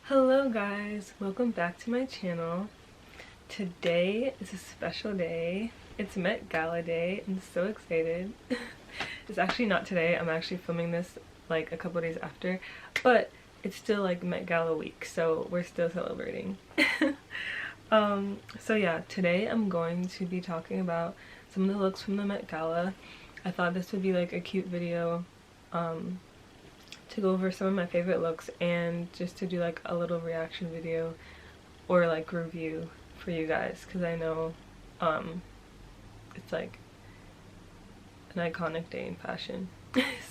Hello guys, welcome back to my channel. Today is a special day. It's Met Gala day. I'm so excited. It's actually not today. I'm actually filming this like a couple days after, but it's still like Met Gala week, so we're still celebrating. So yeah, today I'm going to be talking about some of the looks from the Met Gala. I thought this would be like a cute video to go over some of my favorite looks and just to do like a little reaction video or like review for you guys, because I know it's like an iconic day in fashion.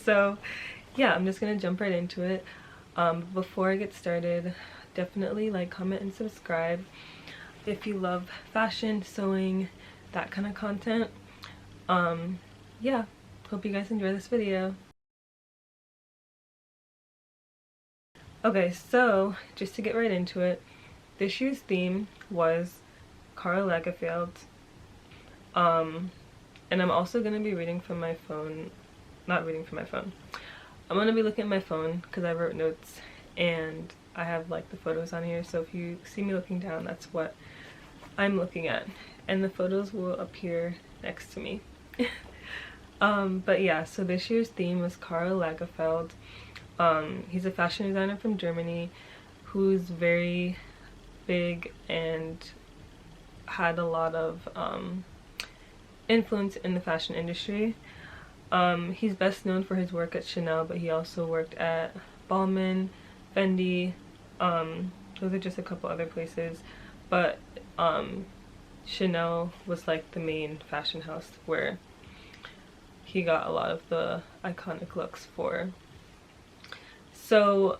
So yeah, I'm just gonna jump right into it. Before I get started, definitely like, comment, and subscribe if you love fashion, sewing, that kind of content. Yeah, hope you guys enjoy this video. Okay, so just to get right into it, this year's theme was Karl Lagerfeld. And I'm also going to be reading from my phone. Not reading from my phone. I'm going to be looking at my phone because I wrote notes and I have like the photos on here. So if you see me looking down, that's what I'm looking at. And the photos will appear next to me. But yeah, so this year's theme was Karl Lagerfeld. He's a fashion designer from Germany who's very big and had a lot of influence in the fashion industry. He's best known for his work at Chanel, but he also worked at Balmain, Fendi. Those are just a couple other places, but Chanel was like the main fashion house where he got a lot of the iconic looks for. So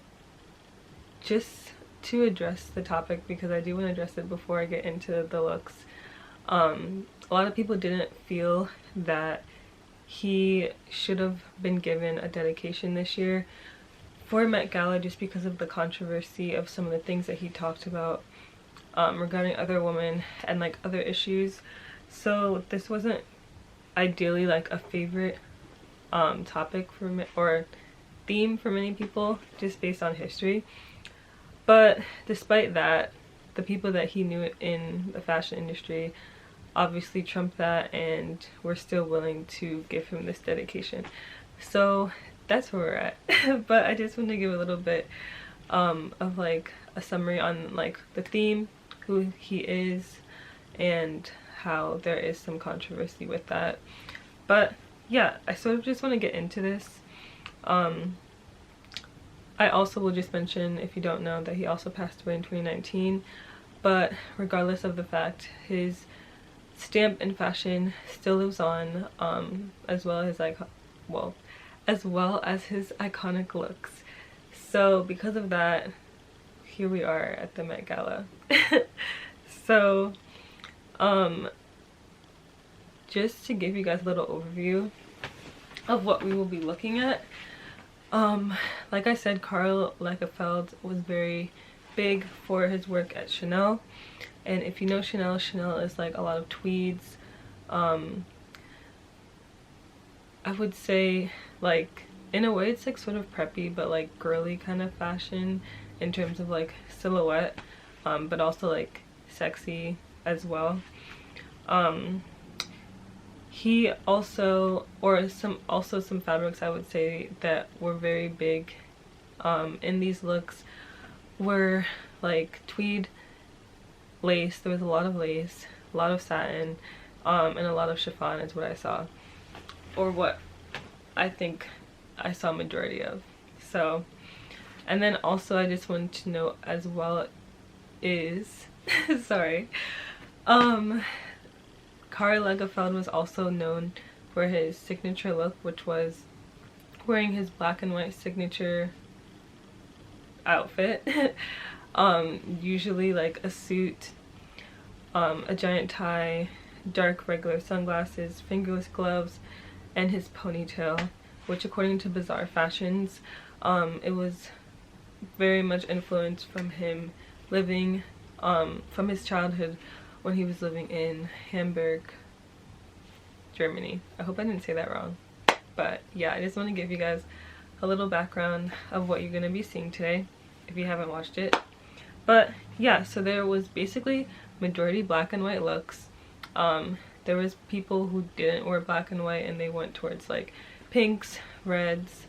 just to address the topic, because I do want to address it before I get into the looks, a lot of people didn't feel that he should have been given a dedication this year for Met Gala just because of the controversy of some of the things that he talked about regarding other women and like other issues. So this wasn't ideally like a favorite topic for me, or theme for many people, just based on history. But despite that, the people that he knew in the fashion industry obviously trumped that and were still willing to give him this dedication. So that's where we're at. But I just want to give a little bit of like a summary on like the theme, who he is, and how there is some controversy with that. But yeah, I sort of just want to get into this. I also will just mention, if you don't know, that he also passed away in 2019, but regardless of the fact, his stamp in fashion still lives on, as well as his iconic looks. So because of that, here we are at the Met Gala. So just to give you guys a little overview of what we will be looking at. Like I said, Karl Lagerfeld was very big for his work at Chanel, and if you know Chanel, Chanel is like a lot of tweeds. I would say like in a way it's like sort of preppy but like girly kind of fashion in terms of like silhouette, but also like sexy as well. He also, or some fabrics I would say that were very big in these looks were like tweed, lace. There was a lot of lace, a lot of satin, and a lot of chiffon is what I saw, or what I think I saw majority of. So, and then also I just wanted to note as well is sorry, Karl Lagerfeld was also known for his signature look, which was wearing his black and white signature outfit. Usually like a suit, a giant tie, dark regular sunglasses, fingerless gloves, and his ponytail, which according to Bizarre Fashions, it was very much influenced from him living, from his childhood when he was living in Hamburg, Germany. I hope I didn't say that wrong. But yeah, I just want to give you guys a little background of what you're going to be seeing today if you haven't watched it. But yeah, so there was basically majority black and white looks. There was people who didn't wear black and white and they went towards like pinks, reds.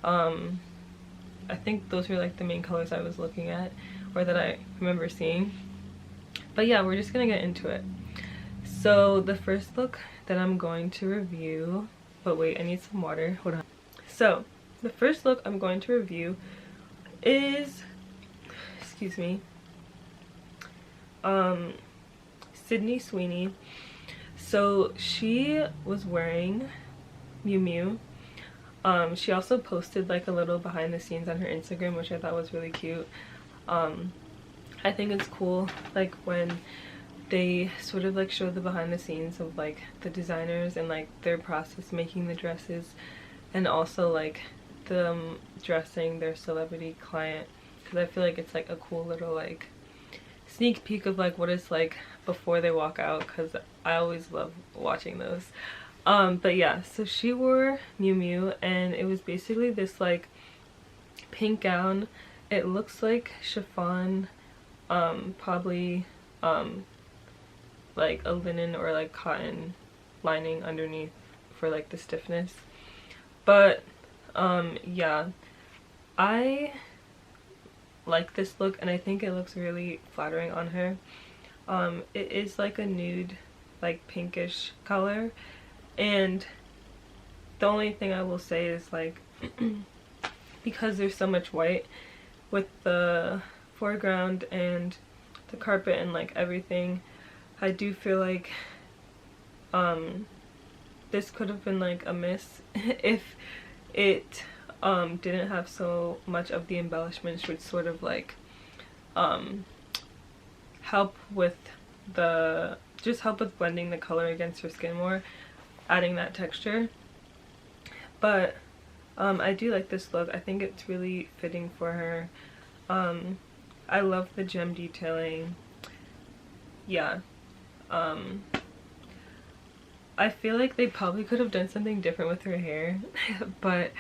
I think those were like the main colors I was looking at or that I remember seeing. But yeah, we're just gonna get into it. So the first look that I'm going to review, but wait, I need some water, hold on. So the first look I'm going to review is, excuse me, Sweeney. So she was wearing Miu Miu. She also posted like a little behind the scenes on her Instagram, which I thought was really cute. I think it's cool like when they sort of like show the behind the scenes of like the designers and like their process making the dresses, and also like them dressing their celebrity client, because I feel like it's like a cool little like sneak peek of like what it's like before they walk out, because I always love watching those. But yeah, so she wore Miu Miu and it was basically this like pink gown. It looks like chiffon, probably like a linen or like cotton lining underneath for like the stiffness. But yeah, I like this look and I think it looks really flattering on her. It is like a nude, like pinkish color, and the only thing I will say is like because there's so much white with the foreground and the carpet and like everything, I do feel like this could have been like a miss if it didn't have so much of the embellishments, which sort of like help with blending the color against her skin more, adding that texture. But I do like this look. I think it's really fitting for her. I love the gem detailing. Yeah. I feel like they probably could have done something different with her hair, but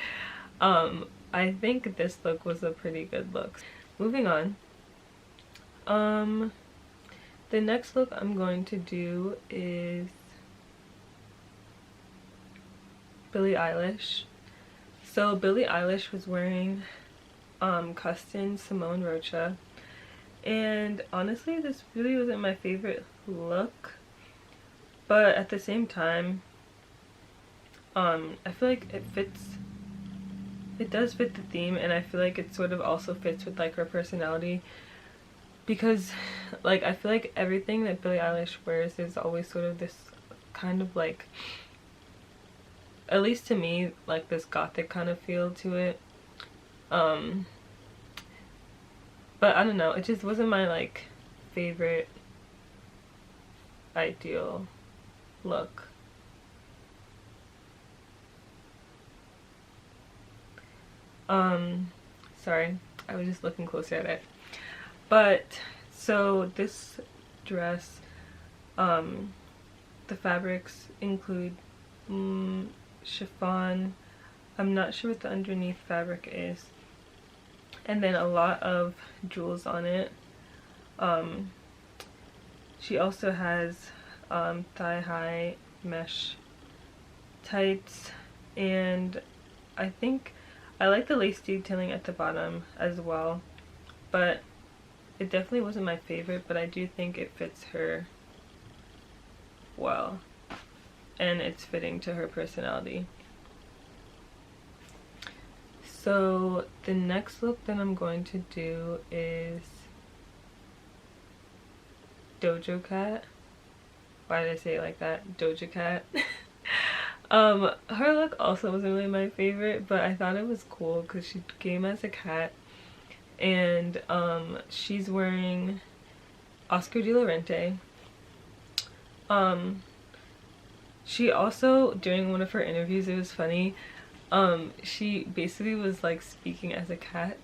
I think this look was a pretty good look. Moving on. The next look I'm going to do is Billie Eilish. So Billie Eilish was wearing custom Simone Rocha, and honestly this really wasn't my favorite look, but at the same time I feel like it does fit the theme, and I feel like it sort of also fits with like her personality, because like I feel like everything that Billie Eilish wears is always sort of this kind of like, at least to me, like this gothic kind of feel to it. But I don't know, it just wasn't my like favorite ideal look. Sorry, I was just looking closer at it. But so this dress, the fabrics include chiffon, I'm not sure what the underneath fabric is, and then a lot of jewels on it. She also has thigh-high mesh tights, and I think I like the lace detailing at the bottom as well, but it definitely wasn't my favorite, but I do think it fits her well, and it's fitting to her personality. So the next look that I'm going to do is Doja Cat. Why did I say it like that? Doja Cat. Her look also wasn't really my favorite, but I thought it was cool because she came as a cat, and she's wearing Oscar de la Renta. She also, during one of her interviews, it was funny, she basically was like speaking as a cat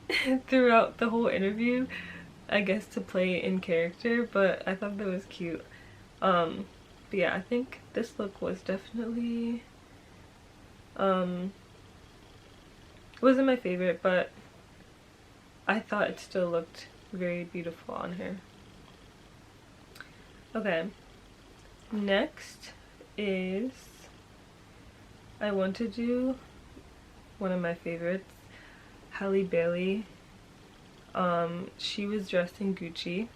throughout the whole interview, I guess to play in character, but I thought that was cute. But yeah, I think this look was definitely wasn't my favorite, but I thought it still looked very beautiful on her. Okay, next is, I want to do one of my favorites, Halle Bailey. She was dressed in Gucci,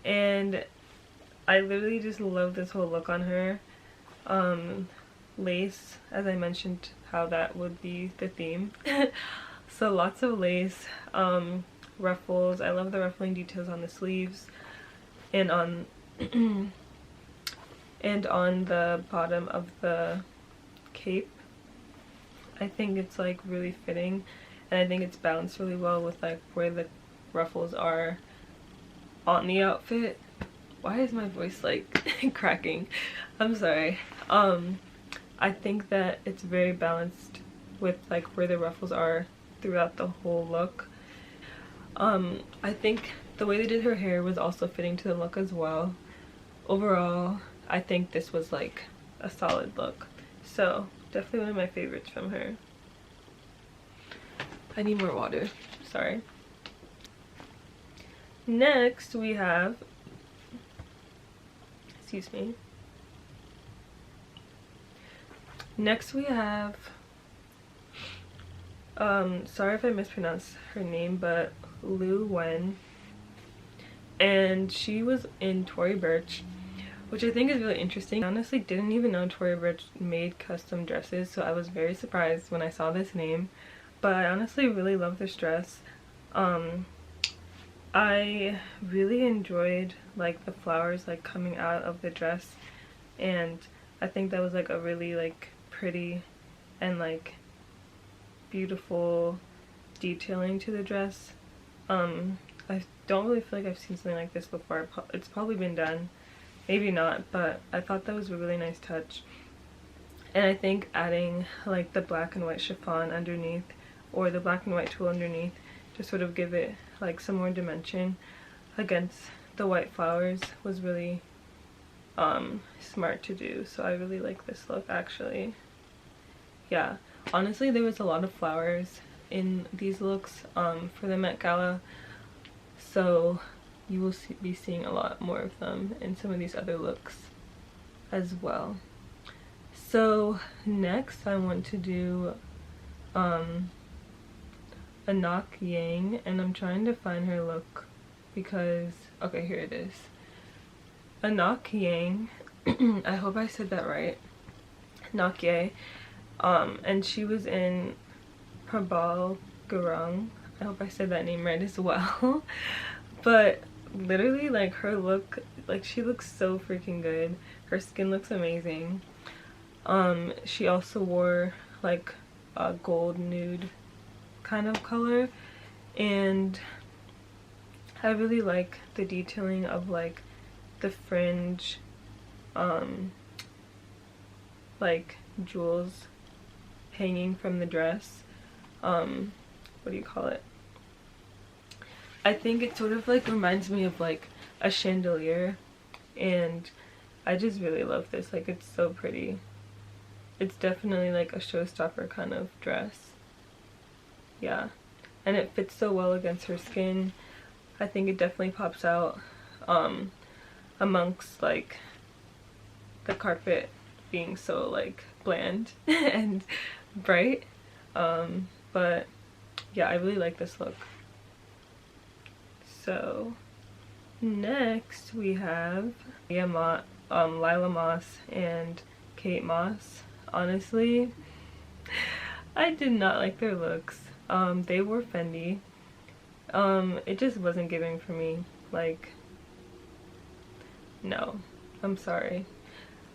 and I literally just love this whole look on her. Lace, as I mentioned, how that would be the theme. So lots of lace, ruffles. I love the ruffling details on the sleeves and on and on the bottom of the cape. I think it's like really fitting, and I think it's balanced really well with like where the ruffles are on the outfit. Why is my voice like cracking? I'm sorry. I think that it's very balanced with like where the ruffles are throughout the whole look. I think the way they did her hair was also fitting to the look as well. Overall, I think this was like a solid look. So definitely one of my favorites from her. I need more water, sorry. Next we have, excuse me. Next we have, sorry if I mispronounce her name, but Lui Wen. And she was in Tory Burch, which I think is really interesting. I honestly didn't even know Tory Burch made custom dresses, so I was very surprised when I saw this name. But I honestly really love this dress. I really enjoyed like the flowers like coming out of the dress, and I think that was like a really like pretty and like beautiful detailing to the dress. I don't really feel like I've seen something like this before. It's probably been done, maybe not, but I thought that was a really nice touch. And I think adding like the black and white chiffon underneath, or the black and white tulle underneath, to sort of give it like some more dimension against the white flowers was really smart to do. So I really like this look actually. Yeah, honestly there was a lot of flowers in these looks for the Met Gala, so you will be seeing a lot more of them in some of these other looks as well. So next I want to do Anok Yang, and I'm trying to find her look because, okay, here it is. Anok Yang, I hope I said that right, Anok Yang, and she was in Prabal Gurung. I hope I said that name right as well. But literally like her look, like she looks so freaking good. Her skin looks amazing. She also wore like a gold nude kind of color, and I really like the detailing of like the fringe like jewels hanging from the dress. What do you call it? I think it sort of like reminds me of like a chandelier, and I just really love this. Like it's so pretty. It's definitely like a showstopper kind of dress. Yeah, and it fits so well against her skin. I think it definitely pops out amongst like the carpet being so like bland and bright. But yeah, I really like this look. So next we have Lila Moss and Kate Moss. Honestly, I did not like their looks. They wore Fendi. It just wasn't giving for me. Like, no, I'm sorry.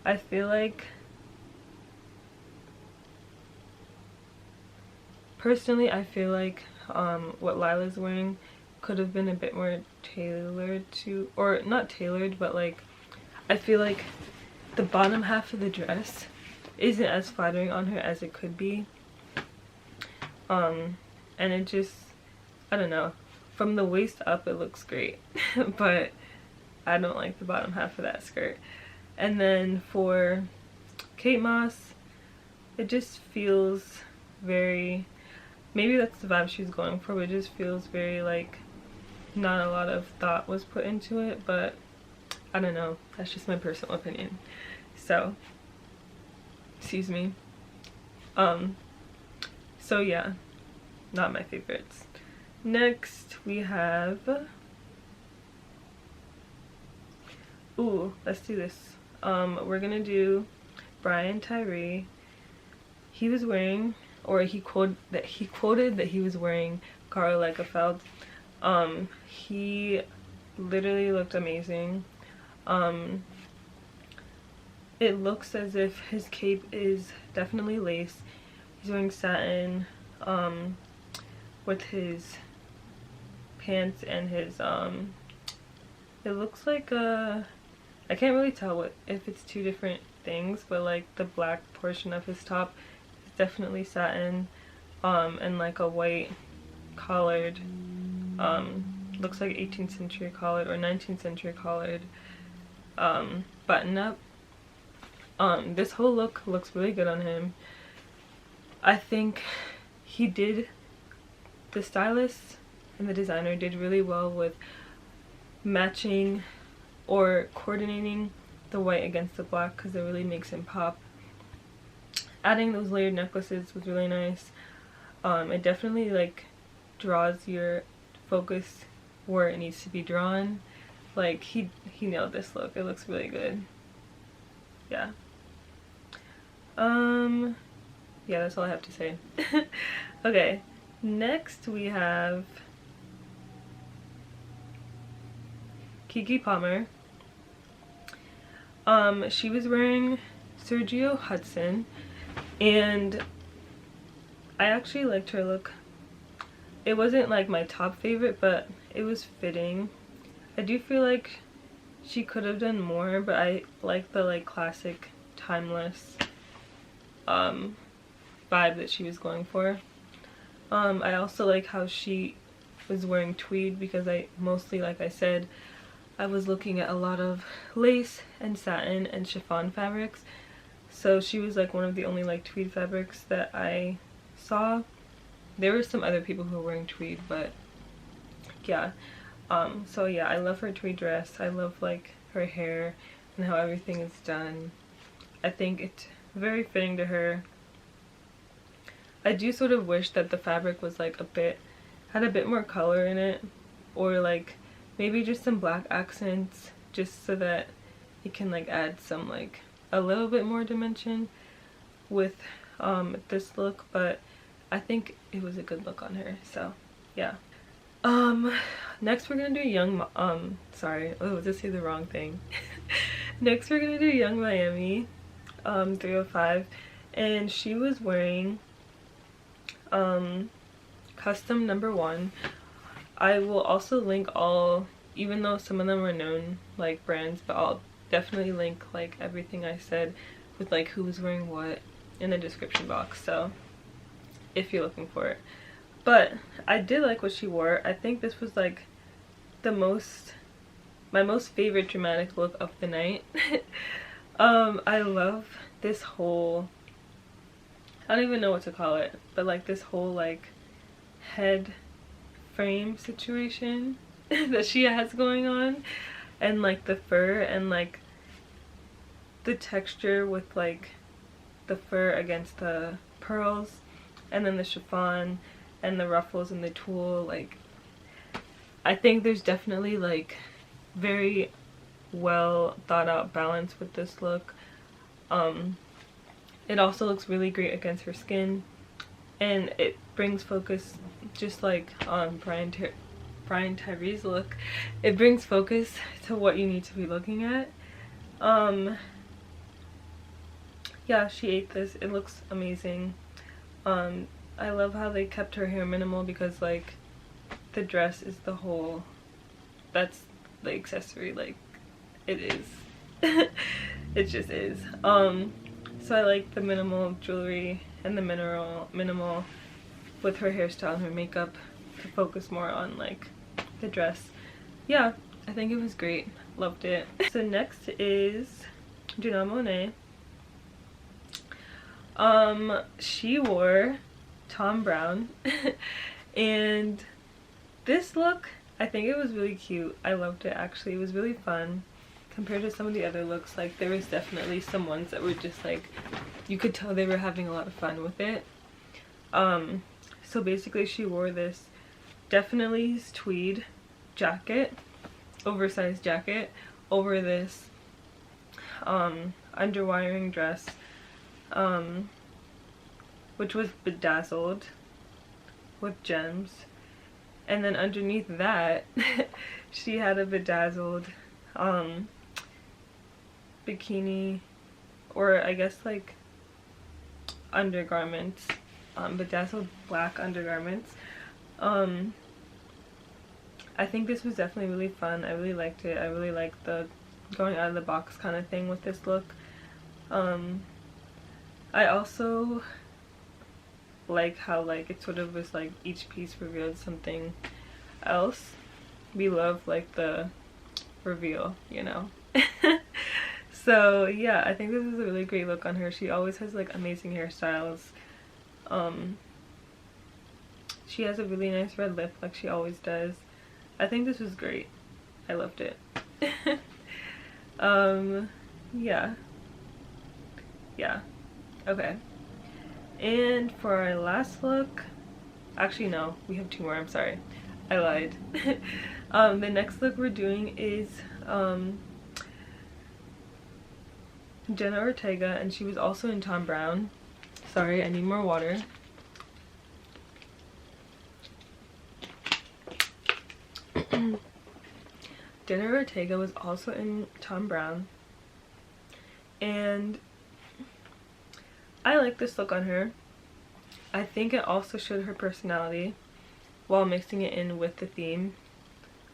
I feel like, personally, I feel like what Lila's wearing could have been a bit more tailored to, or not tailored, but like I feel like the bottom half of the dress isn't as flattering on her as it could be. And it just, I don't know, from the waist up it looks great but I don't like the bottom half of that skirt. And then for Kate Moss, it just feels very, maybe that's the vibe she's going for, but it just feels very like not a lot of thought was put into it, but I don't know, that's just my personal opinion. So excuse me. So yeah, not my favorites. Next we have, ooh, let's do this. We're gonna do Brian Tyree. He was wearing, or he quoted that he was wearing Karl Lagerfeld. He literally looked amazing. It looks as if his cape is definitely lace. He's wearing satin with his pants and his it looks like a, I can't really tell if it's two different things, but like the black portion of his top is definitely satin, and like a white collared, looks like 18th century collared or 19th century collared button up. This whole look looks really good on him. I think the stylist and the designer did really well with matching or coordinating the white against the black, because it really makes him pop. Adding those layered necklaces was really nice. It definitely like draws your focus where it needs to be drawn. Like he nailed this look. It looks really good. Yeah. Yeah, that's all I have to say. Okay, next we have Keke Palmer. She was wearing Sergio Hudson, and I actually liked her look. It wasn't like my top favorite, but it was fitting. I do feel like she could have done more, but I like the like classic timeless vibe that she was going for. I also like how she was wearing tweed, because I mostly, like I said, I was looking at a lot of lace and satin and chiffon fabrics, so she was like one of the only like tweed fabrics that I saw. There were some other people who were wearing tweed, but yeah. So yeah, I love her tweed dress. I love like her hair and how everything is done. I think it's very fitting to her. I do sort of wish that the fabric was like had a bit more color in it, or like maybe just some black accents, just so that it can like add some like a little bit more dimension with this look. But I think it was a good look on her, so yeah. Next we're gonna do sorry, oh, just say the wrong thing. Next we're gonna do Young Miami 305, and she was wearing custom #1. I will also link all, even though some of them are known like brands, but I'll definitely link like everything I said with like who was wearing what in the description box, so if you're looking for it. But I did like what she wore. I think this was like my most favorite dramatic look of the night. I love this whole, I don't even know what to call it, but like this whole like head frame situation that she has going on, and like the fur and like the texture with like the fur against the pearls, and then the chiffon and the ruffles and the tulle. Like I think there's definitely like very well thought out balance with this look. It also looks really great against her skin, and it brings focus, just like Brian Tyree's look. It brings focus to what you need to be looking at. Yeah, she ate this. It looks amazing. I love how they kept her hair minimal, because like the dress is the whole, that's the accessory, like it is. It just is. So I like the minimal jewelry and the minimal with her hairstyle and her makeup to focus more on like the dress. Yeah, I think it was great. Loved it. So next is Monae. She wore Thome Browne and this look I think it was really cute. I loved it actually. It was really fun compared to some of the other looks. Like there was definitely some ones that were just like, you could tell they were having a lot of fun with it. So basically she wore this definitely tweed jacket, oversized jacket, over this underwiring dress, which was bedazzled with gems, and then underneath that she had a bedazzled bikini, or I guess like undergarments, bedazzled black undergarments. I think this was definitely really fun. I really liked it. I really liked the going out of the box kind of thing with this look. I also like how like it sort of was like each piece revealed something else. We love like the reveal, you know. So yeah, I think this is a really great look on her. She always has like amazing hairstyles. She has a really nice red lip like she always does. I think this was great. I loved it. Yeah, okay. And for our last look, actually no, we have two more, I'm sorry, I lied. The next look we're doing is Jenna Ortega, and she was also in Thom Browne. Sorry, I need more water. Jenna Ortega was also in Thom Browne, and I like this look on her. I think it also showed her personality while mixing it in with the theme.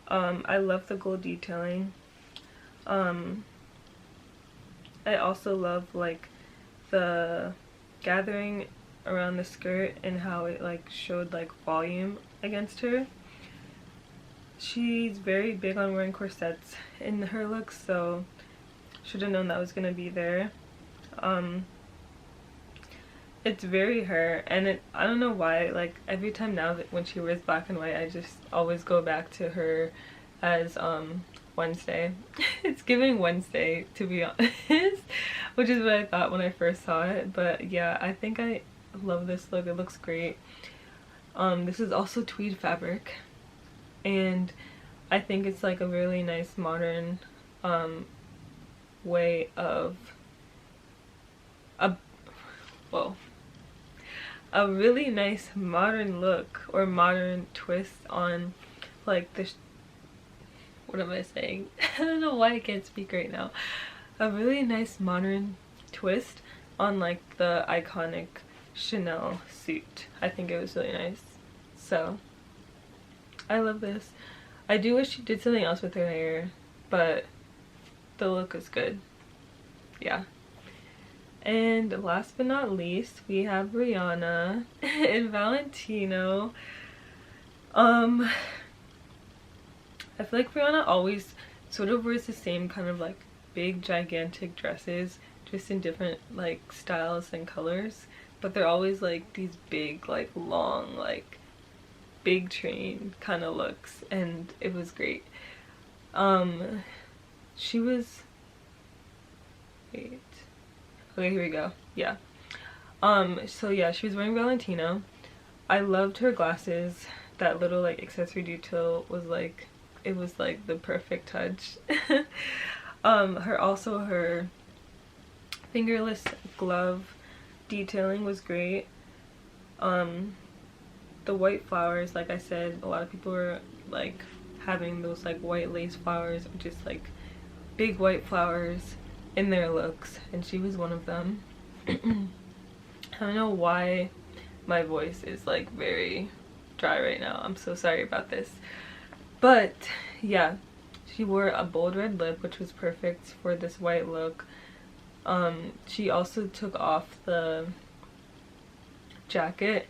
I love the gold detailing. I also love like the gathering around the skirt and how it like showed like volume against her. She's very big on wearing corsets in her looks, so should have known that was gonna be there. It's very her, and I don't know why, like every time now that when she wears black and white, I just always go back to her as Wednesday. It's giving Wednesday, to be honest, which is what I thought when I first saw it. But yeah, I think I love this look. It looks great. This is also tweed fabric, and I think it's like a really nice modern way of a really nice modern look, or modern twist on like this. What am I saying? I don't know why I can't speak right now. A really nice modern twist on like the iconic Chanel suit. I think it was really nice. So I love this. I do wish she did something else with her hair, but the look is good. Yeah. And last but not least, we have Rihanna and Valentino. I feel like Rihanna always sort of wears the same kind of like big gigantic dresses, just in different like styles and colors, but they're always like these big like long like big train kind of looks, and it was great. She was, wait, okay, here we go. Yeah. So yeah, she was wearing Valentino. I loved her glasses. That little like accessory detail was like, it was like the perfect touch. Her fingerless glove detailing was great. The white flowers, like I said, a lot of people were like having those like white lace flowers, or just like big white flowers in their looks, and she was one of them. I don't know why my voice is like very dry right now. I'm so sorry about this. But yeah, she wore a bold red lip, which was perfect for this white look. She also took off the jacket,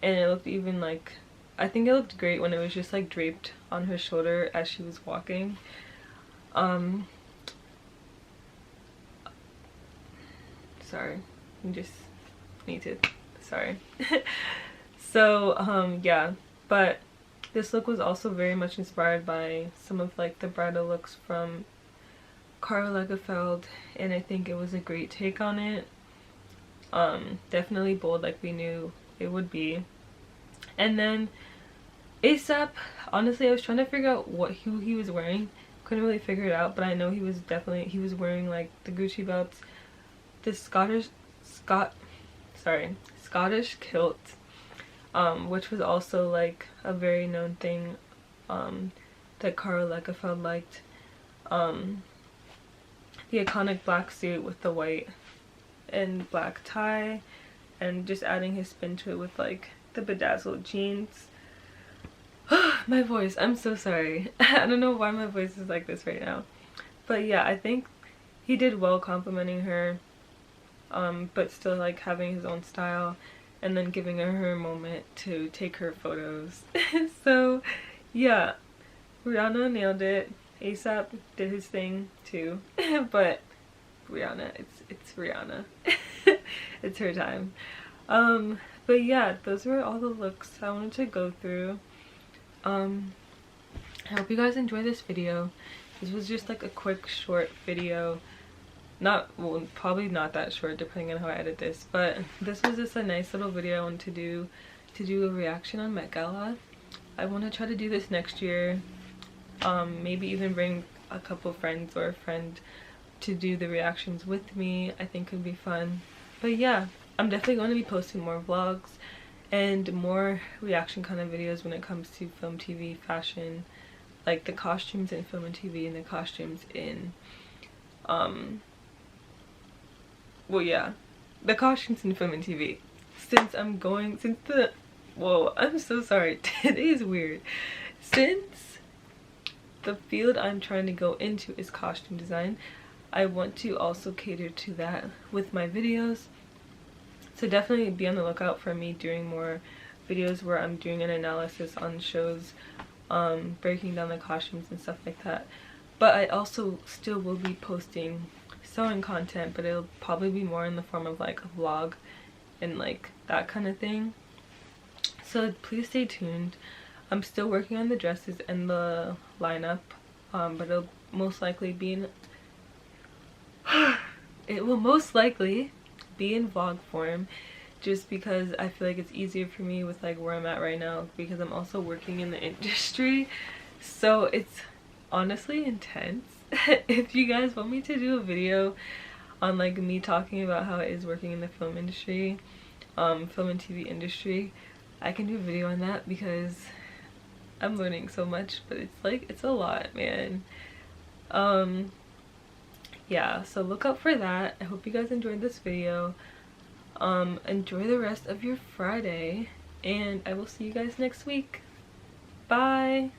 and it looked even like, I think it looked great when it was just like draped on her shoulder as she was walking. Sorry, I just need to, sorry. So yeah, but This look was also very much inspired by some of like the bridal looks from Karl Lagerfeld, and I think it was a great take on it. Definitely bold like we knew it would be. And then ASAP, honestly I was trying to figure out who he was wearing. Couldn't really figure it out, but I know he was wearing like the Gucci belts, the Scottish kilt, which was also like a very known thing that Karl Lagerfeld liked. The iconic black suit with the white and black tie, and just adding his spin to it with like the bedazzled jeans. My voice, I'm so sorry. I don't know why my voice is like this right now, but yeah, I think he did well complimenting her, but still like having his own style, and then giving her a moment to take her photos. So yeah, Rihanna nailed it. ASAP did his thing too. But Rihanna, it's Rihanna. It's her time. But yeah, those were all the looks I wanted to go through. I hope you guys enjoyed this video. This was just like a quick short video. Well, probably not that short depending on how I edit this, but this was just a nice little video I wanted to do a reaction on Met Gala. I want to try to do this next year. Maybe even bring a couple friends or a friend to do the reactions with me. I think could be fun. But yeah, I'm definitely going to be posting more vlogs and more reaction kind of videos when it comes to film, TV, fashion, like the costumes in film and TV and the costumes in well yeah, the costumes in film and TV. Whoa, I'm so sorry. Today is weird. Since the field I'm trying to go into is costume design, I want to also cater to that with my videos. So definitely be on the lookout for me doing more videos where I'm doing an analysis on shows, breaking down the costumes and stuff like that. But I also still will be posting sewing content, but it'll probably be more in the form of like a vlog and like that kind of thing. So please stay tuned. I'm still working on the dresses and the lineup, but it'll most likely be in vlog form, just because I feel like it's easier for me with like where I'm at right now, because I'm also working in the industry, so it's honestly intense. If you guys want me to do a video on like me talking about how it is working in the film industry, film and TV industry, I can do a video on that, because I'm learning so much, but it's a lot, man. Yeah, so look out for that. I hope you guys enjoyed this video. Enjoy the rest of your Friday, and I will see you guys next week. Bye.